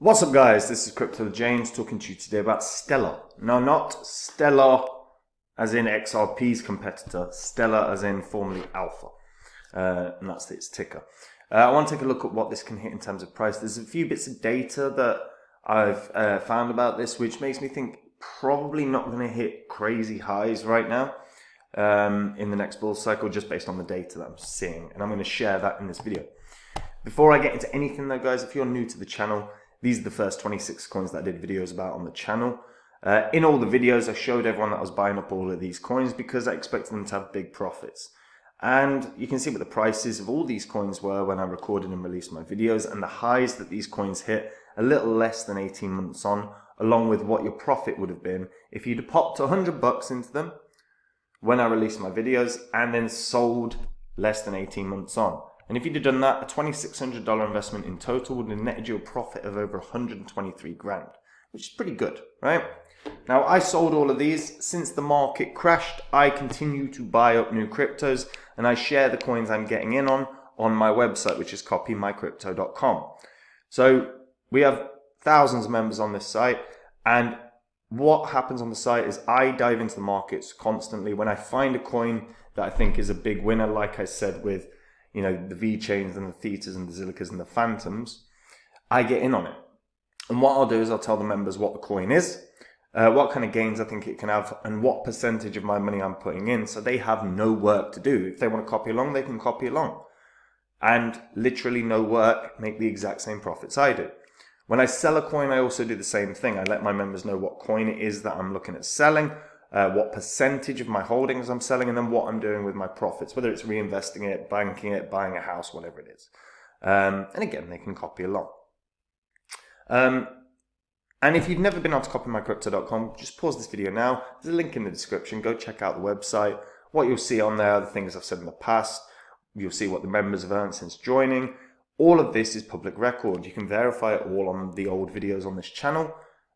What's up, guys? This is Crypto James talking to you today about Stellar. No, not Stellar as in XRP's competitor, Stellar as in formerly Alpha. And that's its ticker. I want to take a look at what this can hit in terms of price. There's a few bits of data that I've found about this, which makes me think probably not going to hit crazy highs right now in the next bull cycle, just based on the data that I'm seeing. And I'm going to share that in this video. Before I get into anything though, guys, if you're new to the channel, these are the first 26 coins that I did videos about on the channel. In all the videos, I showed everyone that I was buying up all of these coins because I expected them to have big profits. And you can see what the prices of all these coins were when I recorded and released my videos, and the highs that these coins hit a little less than 18 months on, along with what your profit would have been if you'd have popped 100 bucks into them when I released my videos and then sold less than 18 months on. And if you'd have done that, a $2,600 investment in total would have netted you a profit of over 123 grand, which is pretty good, right? Now, I sold all of these. Since the market crashed, I continue to buy up new cryptos, and I share the coins I'm getting in on my website, which is copymycrypto.com. So we have thousands of members on this site, and what happens on the site is I dive into the markets constantly. When I find a coin that I think is a big winner, like I said with the V-chains and the Thetas and the Zilicas and the Phantoms, I get in on it. And what I'll do is I'll tell the members what the coin is, what kind of gains I think it can have, and what percentage of my money I'm putting in, so they have no work to do. If they want to copy along, they can copy along. And literally no work, make the exact same profits I do. When I sell a coin, I also do the same thing. I let my members know what coin it is that I'm looking at selling, what percentage of my holdings I'm selling, and then what I'm doing with my profits, whether it's reinvesting it, banking it, buying a house, whatever it is. And again, they can copy along. And if you've never been on to copymycrypto.com, just pause this video now. There's a link in the description. Go check out the website. What you'll see on there are the things I've said in the past. You'll see what the members have earned since joining. All of this is public record. You can verify it all on the old videos on this channel.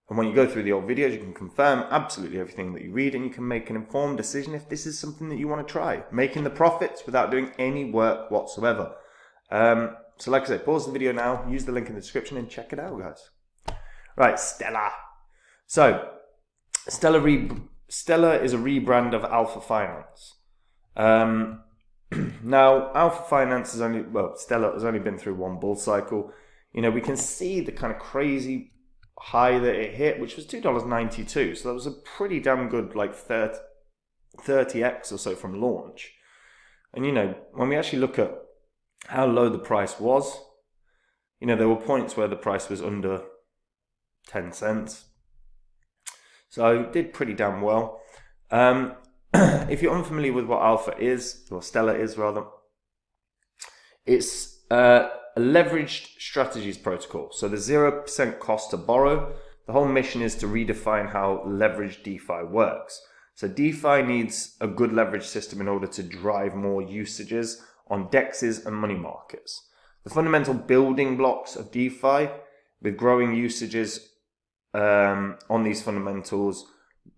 And when you go through the old videos, you can confirm absolutely everything that you read, and you can make an informed decision if this is something that you want to try. Making the profits without doing any work whatsoever. So like I said, pause the video now, use the link in the description and check it out, guys. Right, Stellar. So, Stellar is a rebrand of Alpha Finance. Now, Alpha Finance Stellar has only been through one bull cycle. We can see the kind of crazy high that it hit, which was $2.92. So that was a pretty damn good, like 30x or so from launch. And when we actually look at how low the price was, there were points where the price was under 10 cents. So it did pretty damn well. If you're unfamiliar with what Alpha is, or Stellar is rather, it's a leveraged strategies protocol. So there's 0% cost to borrow. The whole mission is to redefine how leveraged DeFi works. So DeFi needs a good leverage system in order to drive more usages on DEXs and money markets. The fundamental building blocks of DeFi, with growing usages on these fundamentals,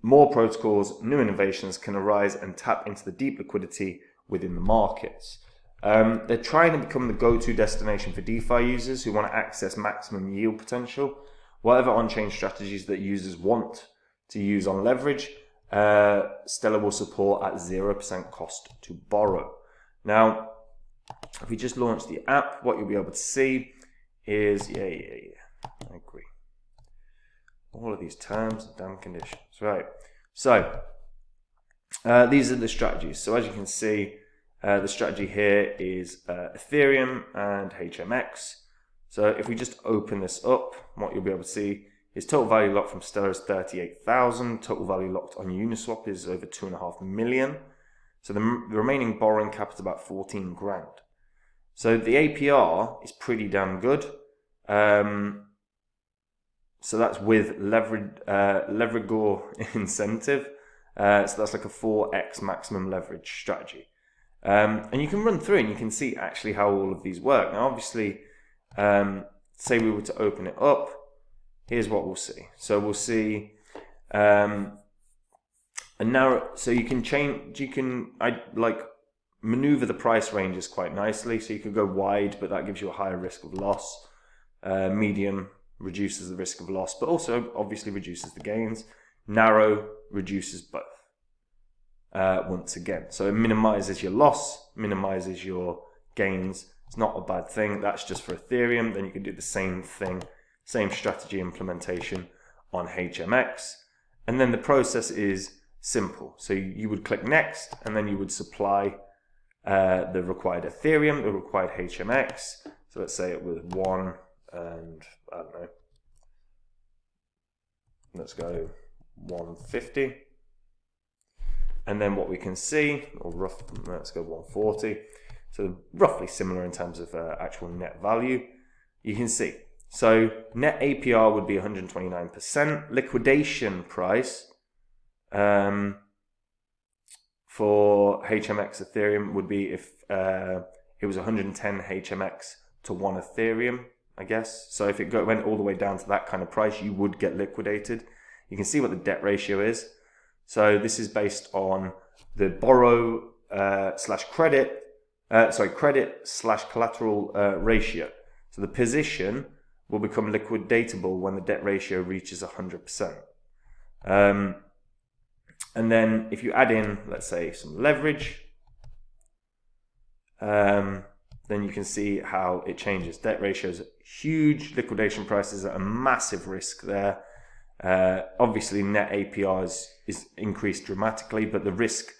more protocols, new innovations can arise and tap into the deep liquidity within the markets. They're trying to become the go-to destination for DeFi users who want to access maximum yield potential. Whatever on-chain strategies that users want to use on leverage, Stellar will support at 0% cost to borrow. Now, if we just launch the app, what you'll be able to see is, I agree. All of these terms and damn conditions, right? So, these are the strategies. So as you can see, the strategy here is Ethereum and HMX. So if we just open this up, what you'll be able to see is total value locked from Stellar is 38,000. Total value locked on Uniswap is over 2.5 million. So the remaining borrowing cap is about 14 grand. So the APR is pretty damn good. So that's with leveragor incentive. So that's like a 4x maximum leverage strategy. And you can run through and you can see actually how all of these work. Now, obviously, say we were to open it up, here's what we'll see. So we'll see a narrow, so you can change, maneuver the price ranges quite nicely. So you could go wide, but that gives you a higher risk of loss. Medium, reduces the risk of loss, but also obviously reduces the gains. Narrow reduces both. Once again, so it minimizes your loss, minimizes your gains. It's not a bad thing. That's just for Ethereum. Then you can do the same thing, same strategy implementation on HMX. And then the process is simple. So you would click next, and then you would supply the required Ethereum, the required HMX. So let's say it was 1 and I don't know. Let's go 150. And then what we can see, let's go 140. So roughly similar in terms of actual net value. You can see. So net APR would be 129%. Liquidation price for HMX Ethereum would be if it was 110 HMX to 1 Ethereum, I guess. So if it went all the way down to that kind of price, you would get liquidated. You can see what the debt ratio is. So this is based on the borrow slash credit, credit slash collateral ratio. So the position will become liquidatable when the debt ratio reaches 100%. And then if you add in, let's say, some leverage, then you can see how it changes. Debt ratios, huge. Liquidation prices at a massive risk there. Obviously, net APR is increased dramatically, but the risk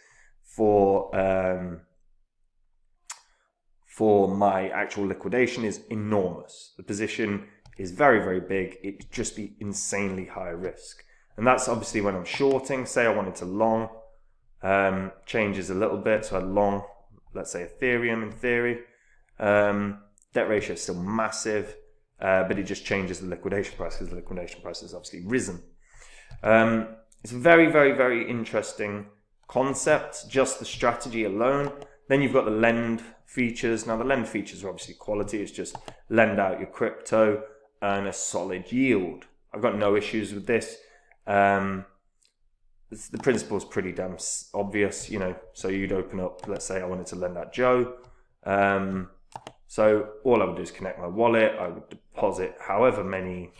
for my actual liquidation is enormous. The position is very, very big. It'd just be insanely high risk. And that's obviously when I'm shorting. Say I wanted to long, changes a little bit. So I long, let's say Ethereum in theory. Debt ratio is still massive, but it just changes the liquidation price because the liquidation price has obviously risen. It's a very, very, very interesting concept, just the strategy alone. Then you've got the lend features. Now the lend features are obviously quality. It's just lend out your crypto, earn a solid yield. I've got no issues with this. The principle is pretty damn obvious, you know. So you'd open up, let's say I wanted to lend out Joe. So all I would do is connect my wallet. I would deposit however many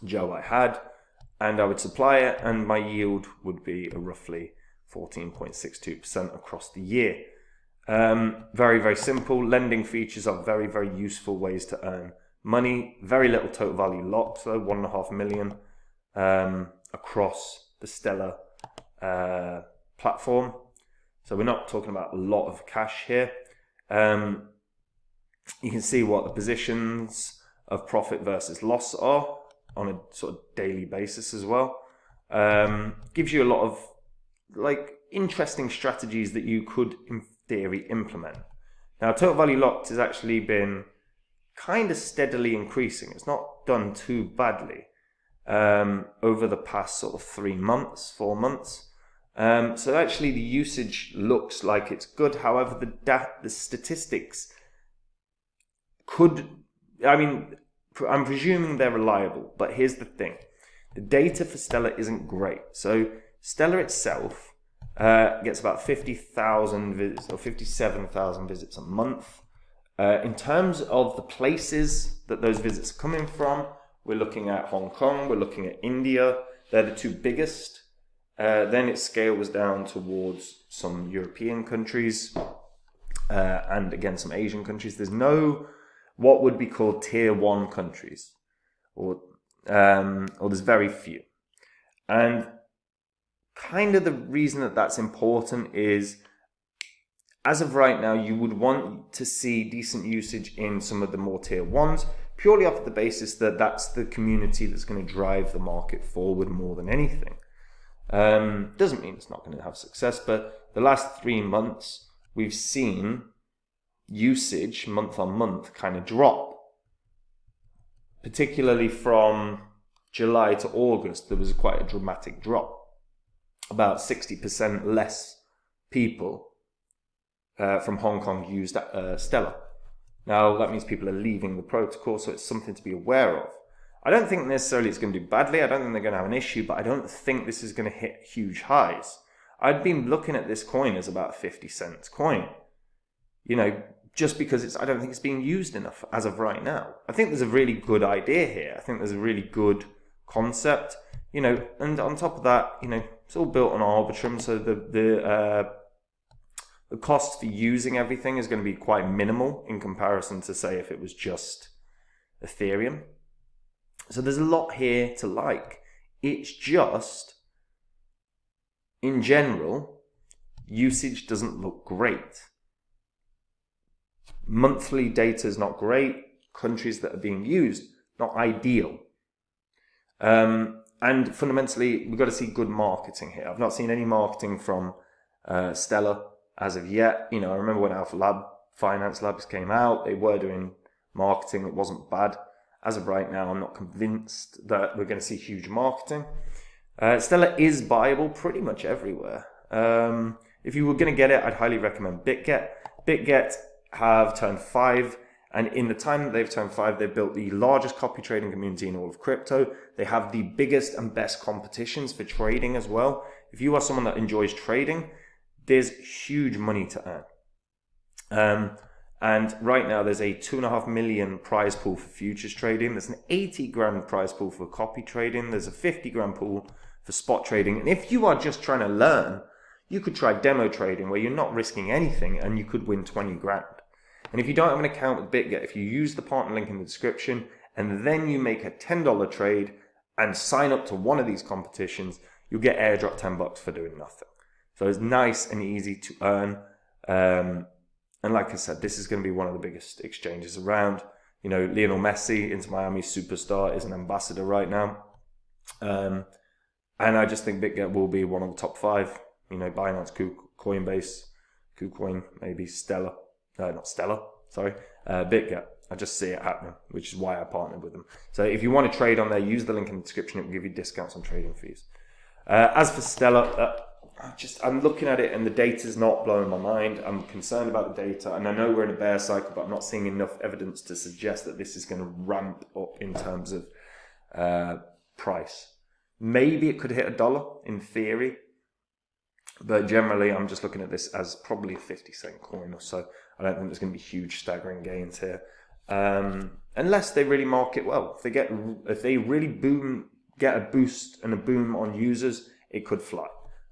Joe I had, and I would supply it, and my yield would be a roughly 14.62% across the year. Very, very simple. Lending features are very, very useful ways to earn money. Very little total value locked, though, 1.5 million across the Stellar platform. So we're not talking about a lot of cash here. You can see what the positions of profit versus loss are on a sort of daily basis as well. Gives you a lot of interesting strategies that you could in theory implement. Now total value locked has actually been kind of steadily increasing. It's not done too badly over the past sort of 4 months. So actually the usage looks like it's good. However, the statistics I'm presuming they're reliable, but here's the thing. The data for Stellar isn't great. So Stellar itself gets about 50,000 visits or 57,000 visits a month. In terms of the places that those visits are coming from, we're looking at Hong Kong, we're looking at India. They're the two biggest. Then it scales down towards some European countries and again some Asian countries. There's no what would be called tier 1 countries, or there's very few. And kind of the reason that that's important is, as of right now, you would want to see decent usage in some of the more tier 1s, purely off the basis that that's the community that's going to drive the market forward more than anything. Doesn't mean it's not going to have success, but the last 3 months we've seen usage month on month kind of drop. Particularly from July to August, there was quite a dramatic drop. About 60% less people from Hong Kong used Stellar. Now that means people are leaving the protocol, so it's something to be aware of. I don't think necessarily it's going to do badly. I don't think they're going to have an issue, but I don't think this is going to hit huge highs. I'd been looking at this coin as about 50 cents coin. You know, just because I don't think it's being used enough as of right now. I think there's a really good idea here. I think there's a really good concept, and on top of that, it's all built on Arbitrum, so the cost for using everything is going to be quite minimal in comparison to, say, if it was just Ethereum. So there's a lot here to like. It's just, in general, usage doesn't look great. Monthly data is not great. Countries that are being used, not ideal. And fundamentally, we've got to see good marketing here. I've not seen any marketing from Stellar as of yet. I remember when Alpha Finance Labs came out, they were doing marketing. It wasn't bad. As of right now, I'm not convinced that we're going to see huge marketing. Stellar is buyable pretty much everywhere. If you were going to get it, I'd highly recommend BitGet. BitGet have turned 5, and in the time that they've turned 5, they've built the largest copy trading community in all of crypto. They have the biggest and best competitions for trading as well. If you are someone that enjoys trading, there's huge money to earn. And right now there's a 2.5 million prize pool for futures trading. There's an 80 grand prize pool for copy trading. There's a 50 grand pool for spot trading. And if you are just trying to learn, you could try demo trading where you're not risking anything and you could win 20 grand. And if you don't have an account with BitGet, if you use the partner link in the description and then you make a $10 trade and sign up to one of these competitions, you'll get airdrop $10 for doing nothing. So it's nice and easy to earn. And like I said, this is going to be one of the biggest exchanges around. Lionel Messi, Inter Miami superstar, is an ambassador right now. And I just think BitGet will be one of the top 5. Binance, Coinbase, KuCoin, maybe Stellar. Not Stellar, sorry. BitGet. I just see it happening, which is why I partnered with them. So if you want to trade on there, use the link in the description. It will give you discounts on trading fees. As for Stellar, I'm looking at it and the data's not blowing my mind. I'm concerned about the data, and I know we're in a bear cycle, but I'm not seeing enough evidence to suggest that this is going to ramp up in terms of price. Maybe it could hit $1 in theory, but generally I'm just looking at this as probably a 50-cent coin or so. I don't think there's going to be huge staggering gains here, unless they really market well. If they really get a boost and a boom on users, it could fly.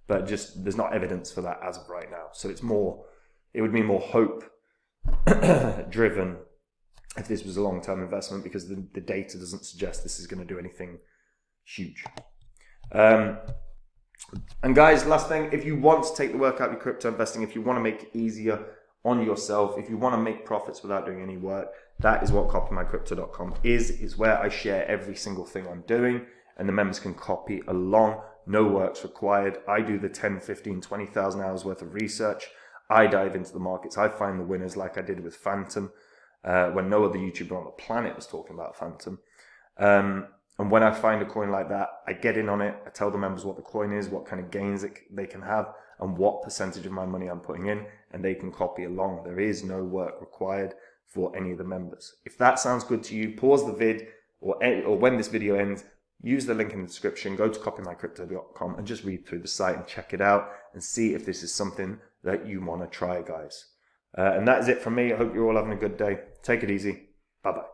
But just there's not evidence for that as of right now. So it would be more hope driven if this was a long-term investment, because the data doesn't suggest this is going to do anything huge. And guys, last thing, if you want to take the work out of your crypto investing, if you want to make it easier on yourself, if you want to make profits without doing any work, that is what copymycrypto.com is where I share every single thing I'm doing, and the members can copy along. No work's required. I do the 10, 15, 20,000 hours worth of research. I dive into the markets. I find the winners like I did with Phantom, when no other YouTuber on the planet was talking about Phantom. And when I find a coin like that, I get in on it. I tell the members what the coin is, what kind of gains they can have, and what percentage of my money I'm putting in, and they can copy along. There is no work required for any of the members. If that sounds good to you, pause the vid, or when this video ends, use the link in the description, go to copymycrypto.com and just read through the site and check it out and see if this is something that you want to try, guys. And that is it from me. I hope you're all having a good day. Take it easy. Bye-bye.